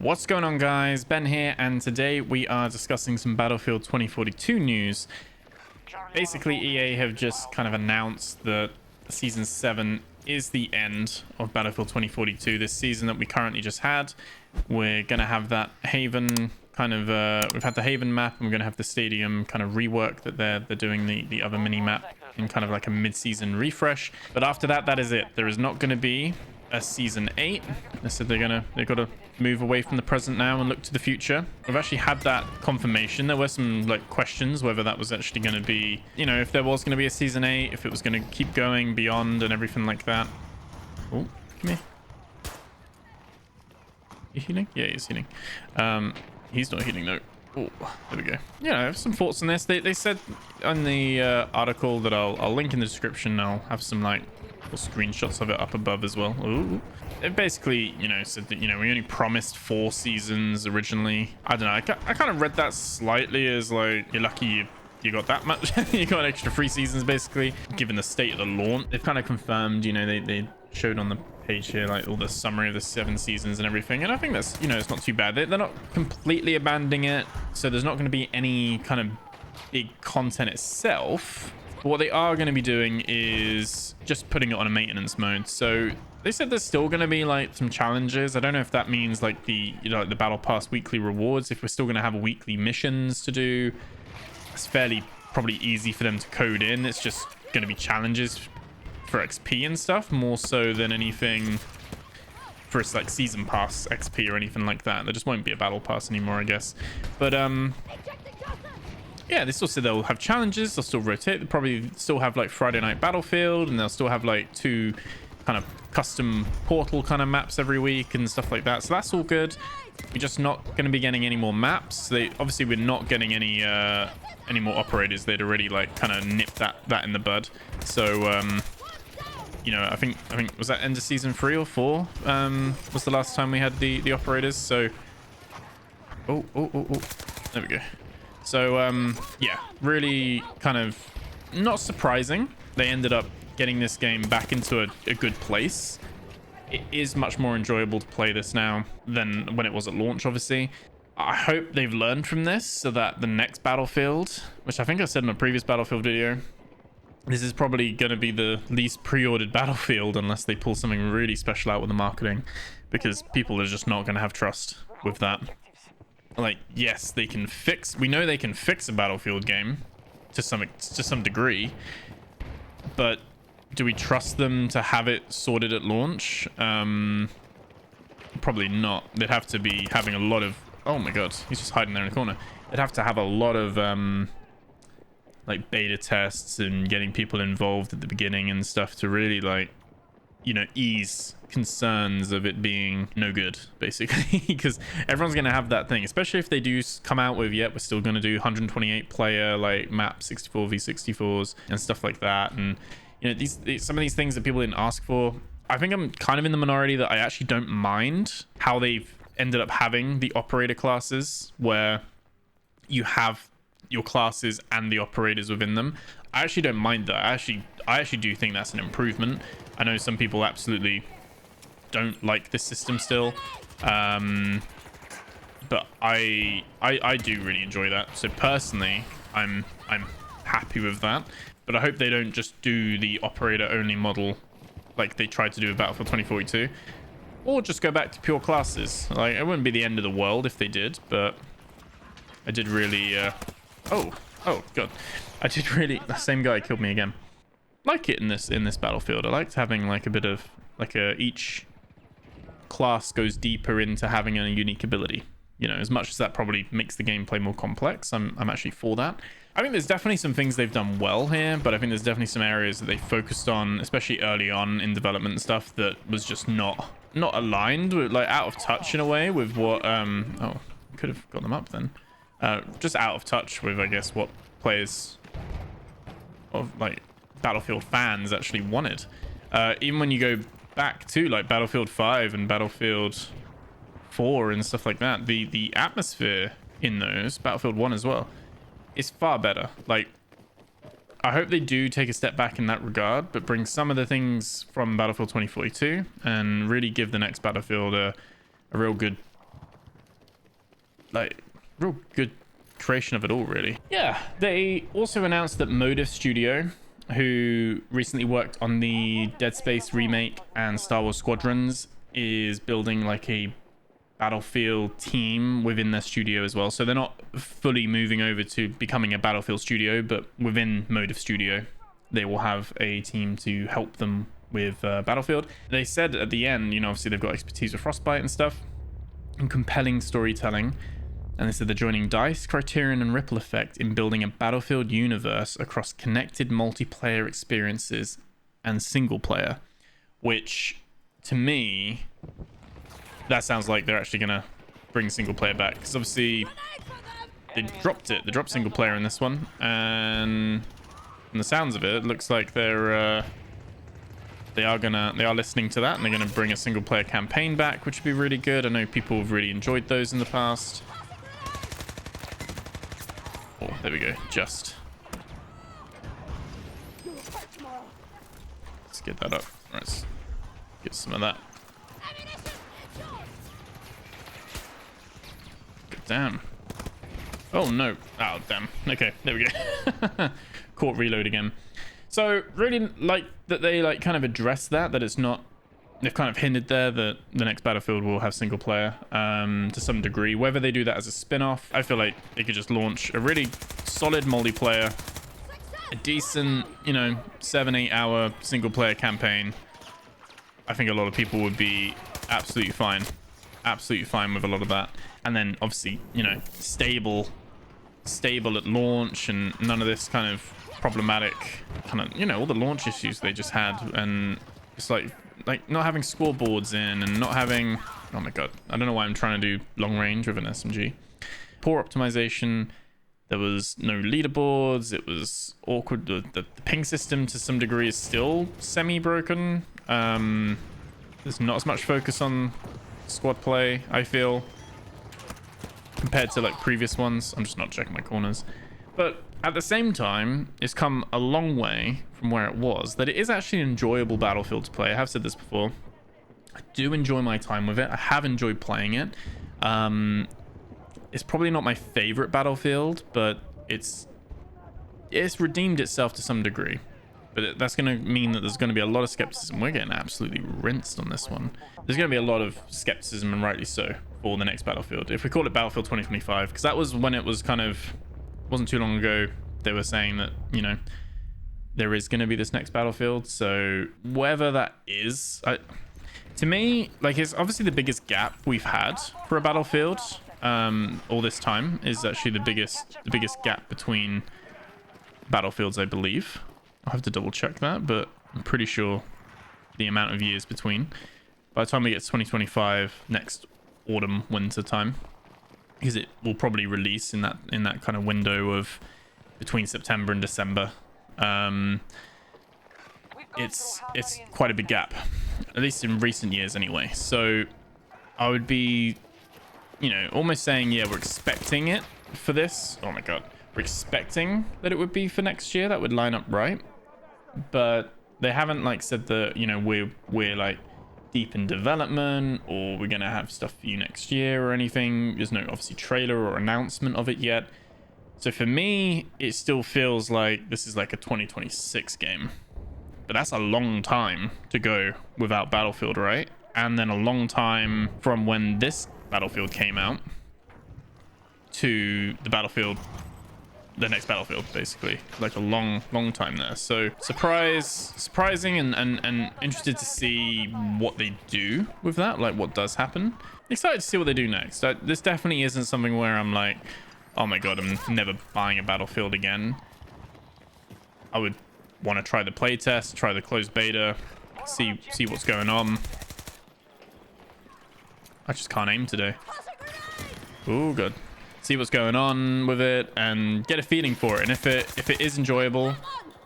What's going on, guys? Ben here, and today we are discussing some Battlefield 2042 news. Basically, EA have just kind of announced that Season 7 is the end of Battlefield 2042. This season that we currently just had, we're going to have that Haven kind of... we've had the Haven map, and we're going to have the Stadium kind of rework that they're doing the other mini-map in kind of like a mid-season refresh. But after that, that is it. There is not going to be a Season 8. They said they've got to move away from the present now and look to the future. We've actually had that confirmation. There were some like questions whether that was actually going to be, you know, if there was going to be a Season 8, if it was going to keep going beyond and everything like that. Oh, come here. You healing? Yeah, he's healing. He's not healing though. Oh, there we go. Yeah, I have some thoughts on this. They said on the article that I'll link in the description. I'll have some like screenshots of it up above as well. Ooh. It basically, you know, said that, you know, we only promised 4 seasons originally. I don't know. I kind of read that slightly as like, you're lucky you got that much. You got an extra 3 seasons, basically, given the state of the launch. They've kind of confirmed, you know, they showed on the page here, like all the summary of the 7 seasons and everything. And I think that's, you know, it's not too bad. They're not completely abandoning it. So there's not going to be any kind of big content itself. But what they are going to be doing is just putting it on a maintenance mode. So they said there's still going to be like some challenges. I don't know if that means like the, you know, like the Battle Pass weekly rewards. If we're still going to have weekly missions to do, it's fairly probably easy for them to code in. It's just going to be challenges for XP and stuff, more so than anything for its like season pass XP or anything like that. There just won't be a Battle Pass anymore, I guess. But yeah, they still said they'll have challenges. They'll still rotate. They'll probably still have like Friday Night Battlefield, and they'll still have like 2 kind of custom portal kind of maps every week and stuff like that. So that's all good. We're just not going to be getting any more maps. Obviously we're not getting any more operators. They'd already like kind of nipped that in the bud. So you know, I think was that end of season 3 or 4 was the last time we had the operators. So oh, there we go. So yeah, really kind of not surprising. They ended up getting this game back into a good place. It is much more enjoyable to play this now than when it was at launch, obviously. I hope they've learned from this so that the next Battlefield, which I think I said in a previous Battlefield video, this is probably going to be the least pre-ordered Battlefield unless they pull something really special out with the marketing, because people are just not going to have trust with that. Like, yes, they can fix... We know they can fix a Battlefield game to some degree, but do we trust them to have it sorted at launch? Probably not. They'd have to be having a lot of... Oh my god, he's just hiding there in the corner. They'd have to have a lot of like beta tests and getting people involved at the beginning and stuff to really, like, you know, ease concerns of it being no good, basically. Because everyone's going to have that thing, especially if they do come out with, we're still going to do 128 player like map 64v64s and stuff like that. And you know, some of these things that people didn't ask for. I think I'm kind of in the minority that I actually don't mind how they've ended up having the operator classes, where you have your classes and the operators within them. I actually don't mind that. I actually do think that's an improvement. I know some people absolutely don't like this system still, but I do really enjoy that. So personally, I'm happy with that. But I hope they don't just do the operator only model like they tried to do with Battlefield 2042, or just go back to pure classes. Like, it wouldn't be the end of the world if they did, but I did really oh god, I did really... The same guy killed me again. Like it in this Battlefield. I liked having like a bit of like each class goes deeper into having a unique ability. You know, as much as that probably makes the gameplay more complex, I'm actually for that. I think there's definitely some things they've done well here, but I think there's definitely some areas that they focused on, especially early on in development and stuff, that was just not aligned with, like, out of touch in a way with what oh, could have got them up then. Just out of touch with, I guess, what players of like Battlefield fans actually wanted. Even when you go back to like Battlefield 5 and Battlefield 4 and stuff like that, the atmosphere in those, Battlefield 1 as well, is far better. Like, I hope they do take a step back in that regard, but bring some of the things from Battlefield 2042 and really give the next Battlefield a real good like real good creation of it all, really. Yeah, they also announced that Motive Studio, who recently worked on the Dead Space remake and Star Wars Squadrons, is building like a Battlefield team within their studio as well. So they're not fully moving over to becoming a Battlefield studio, but within Motive Studio, they will have a team to help them with Battlefield. They said at the end, you know, obviously they've got expertise with Frostbite and stuff and compelling storytelling. And they said they're joining DICE, Criterion, and Ripple Effect in building a Battlefield universe across connected multiplayer experiences and single player, which to me, that sounds like they're actually going to bring single player back. Because obviously they dropped it. They dropped single player in this one. And from the sounds of it, it looks like they are listening to that, and they're going to bring a single player campaign back, which would be really good. I know people have really enjoyed those in the past. Oh, there we go. Just. Let's get that up. Let's get some of that. Good damn. Oh, no. Oh, damn. Okay, there we go. Caught reload again. So, really like that they like kind of address that it's not... They've kind of hinted there that the next Battlefield will have single player to some degree. Whether they do that as a spin-off, I feel like they could just launch a really solid multiplayer, a decent, you know, 7-8 hour single player campaign. I think a lot of people would be absolutely fine with a lot of that. And then obviously, you know, stable at launch, and none of this kind of problematic kind of, you know, all the launch issues they just had. And it's like not having scoreboards in, and not having, oh my god, I don't know why I'm trying to do long range with an SMG. Poor optimization. There was no leaderboards. It was awkward. The ping system to some degree is still semi-broken. There's not as much focus on squad play, I feel, compared to like previous ones. I'm just not checking my corners. But at the same time, it's come a long way from where it was, that it is actually an enjoyable Battlefield to play. I have said this before. I do enjoy my time with it. I have enjoyed playing it. It's probably not my favorite Battlefield, but it's redeemed itself to some degree. But that's going to mean that there's going to be a lot of skepticism. We're getting absolutely rinsed on this one. There's going to be a lot of skepticism, and rightly so, for the next Battlefield. If we call it Battlefield 2025, because that was when it was kind of... wasn't too long ago they were saying that, you know, there is going to be this next Battlefield. So whatever that is, to me, like, it's obviously the biggest gap we've had for a Battlefield all this time. Is actually the biggest gap between Battlefields, I believe. I'll have to double check that, but I'm pretty sure the amount of years between. By the time we get to 2025, next autumn, winter time, because it will probably release in that kind of window of between September and December. It's quite a big gap, at least in recent years anyway. So I would be, you know, almost saying, yeah, we're expecting it for this. Oh my god, we're expecting that it would be for next year. That would line up right, but they haven't like said that, you know, we're like deep in development, or we're gonna have stuff for you next year or anything. There's no obviously trailer or announcement of it yet. So for me, it still feels like this is like a 2026 game, but that's a long time to go without Battlefield, right? And then a long time from when this Battlefield came out to the next Battlefield, basically, like a long time there. So surprising and interested to see what they do with that, like what does happen. Excited to see what they do next. This definitely isn't something where I'm like, oh my god, I'm never buying a Battlefield again. I would want to try the playtest, try the closed beta, see what's going on. I just can't aim today. Oh, good. See what's going on with it and get a feeling for it. And if it is enjoyable,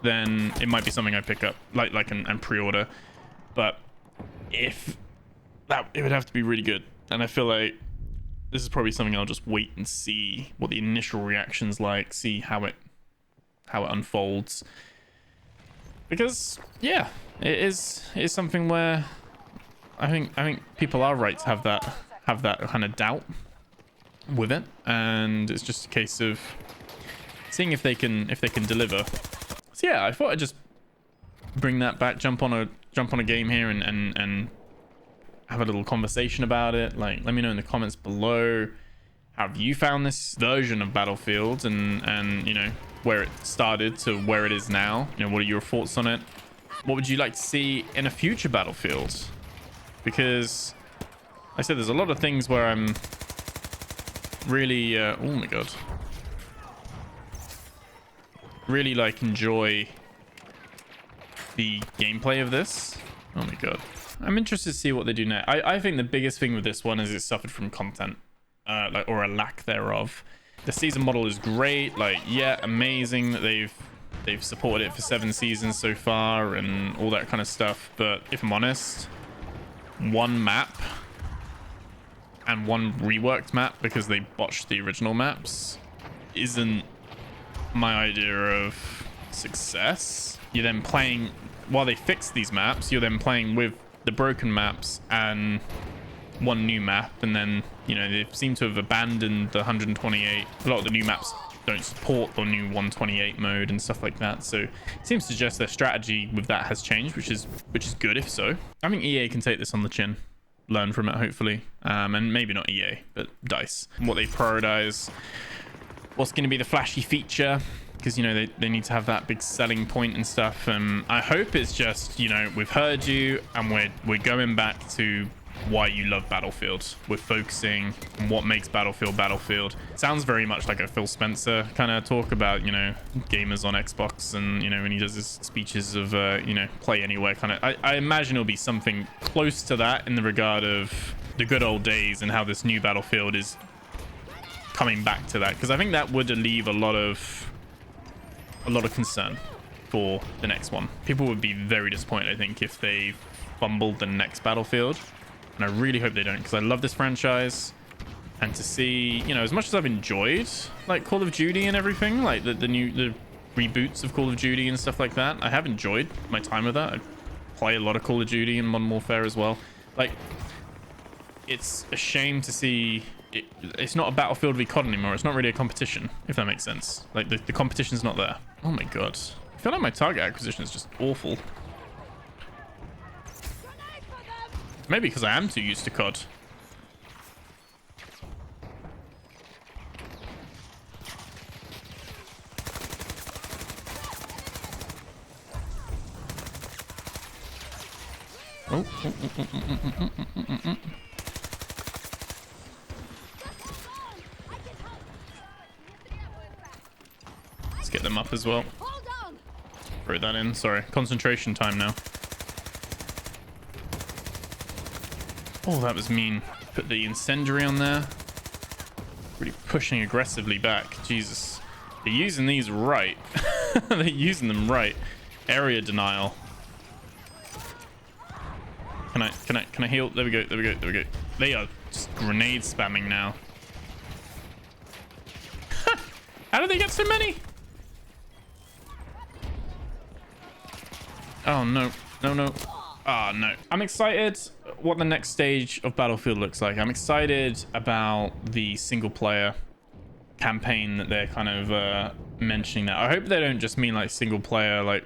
then it might be something I pick up, like and pre-order. But if that, it would have to be really good. And I feel like this is probably something I'll just wait and see what the initial reaction's like, see how it unfolds. Because yeah, it is something where I think people are right to have that kind of doubt. with it, and it's just a case of seeing if they can deliver. So yeah, I thought I'd just bring that back, jump on a game here and have a little conversation about it. Like, let me know in the comments below, how have you found this version of Battlefield, and you know, where it started to where it is now. You know, what are your thoughts on it? What would you like to see in a future Battlefield? Because like I said, there's a lot of things where I'm really oh my god, really like enjoy the gameplay of this. Oh my god, I'm interested to see what they do now. I think the biggest thing with this one is it suffered from content, like, or a lack thereof. The season model is great, like, yeah, amazing that they've supported it for 7 seasons so far and all that kind of stuff. But if I'm honest, one map and one reworked map, because they botched the original maps, isn't my idea of success. You're then playing, while they fix these maps, you're then playing with the broken maps and one new map, and then, you know, they seem to have abandoned the 128. A lot of the new maps don't support the new 128 mode and stuff like that, so it seems to suggest their strategy with that has changed, which is good if so. I think EA can take this on the chin, learn from it hopefully, and maybe not EA but DICE, what they prioritize, what's going to be the flashy feature, because, you know, they need to have that big selling point and stuff. And I hope it's just, you know, we've heard you and we're going back to why you love Battlefield. We're focusing on what makes Battlefield Battlefield. Sounds very much like a Phil Spencer kind of talk about, you know, gamers on Xbox, and, you know, when he does his speeches of you know, play anywhere kind of. I imagine it'll be something close to that in the regard of the good old days and how this new Battlefield is coming back to that, because I think that would relieve a lot of concern for the next one. People would be very disappointed, I think, if they fumbled the next Battlefield, and I really hope they don't, because I love this franchise. And to see, you know, as much as I've enjoyed like Call of Duty and everything, like the reboots of Call of Duty and stuff like that, I have enjoyed my time with that. I play a lot of Call of Duty and Modern Warfare as well. Like, it's a shame to see it's not a Battlefield v COD anymore. It's not really a competition, if that makes sense. Like, the competition's not there. Oh my god, I feel like my target acquisition is just awful. Maybe because I am too used to COD. Let's get them up as well. Throw that in. Sorry, concentration time now. Oh, that was mean. Put the incendiary on there. Really pushing aggressively back. Jesus. They're using these right. They're using them right. Area denial. Can I heal? There we go. They are just grenade spamming now. How did they get so many? Oh no. Ah, no. I'm excited what the next stage of Battlefield looks like. I'm excited about the single player campaign that they're kind of mentioning that. I hope they don't just mean like single player, like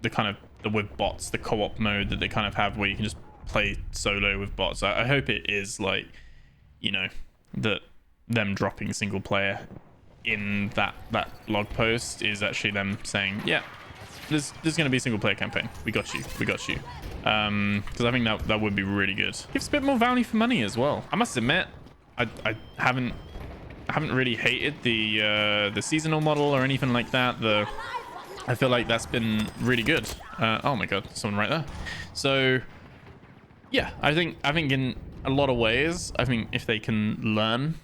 the with bots, the co-op mode that they kind of have where you can just play solo with bots. I hope it is like, you know, that them dropping single player in that blog post is actually them saying, yeah, there's going to be a single player campaign. We got you. Because I think that would be really good. Gives a bit more value for money as well. I must admit, I haven't really hated the seasonal model or anything like that. I feel like that's been really good. Oh my god, someone right there. So yeah, I think in a lot of ways, I think if they can learn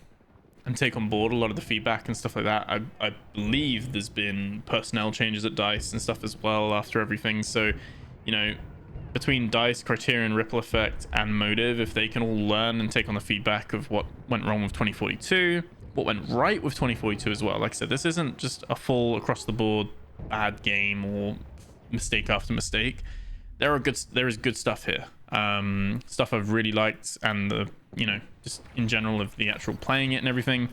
and take on board a lot of the feedback and stuff like that, I believe there's been personnel changes at DICE and stuff as well after everything. So, you know, between DICE, Criterion, Ripple Effect, and Motive, if they can all learn and take on the feedback of what went wrong with 2042, what went right with 2042 as well. Like I said, this isn't just a full across the board bad game or mistake after mistake. There is good stuff here. stuff I've really liked, and the, you know, just in general of the actual playing it and everything,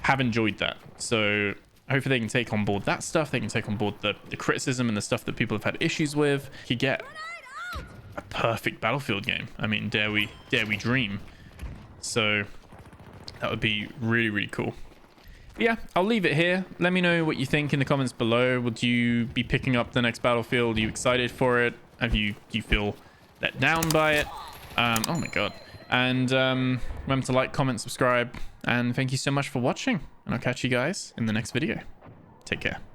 have enjoyed that. So hopefully they can take on board that stuff. They can take on board the criticism and the stuff that people have had issues with. You get a perfect Battlefield game. I mean, dare we dream? So that would be really, really cool. But yeah, I'll leave it here. Let me know what you think in the comments below. Would you be picking up the next Battlefield? Are you excited for it? Do you feel let down by it? Oh my god. And remember to like, comment, subscribe, and thank you so much for watching, and I'll catch you guys in the next video. Take care.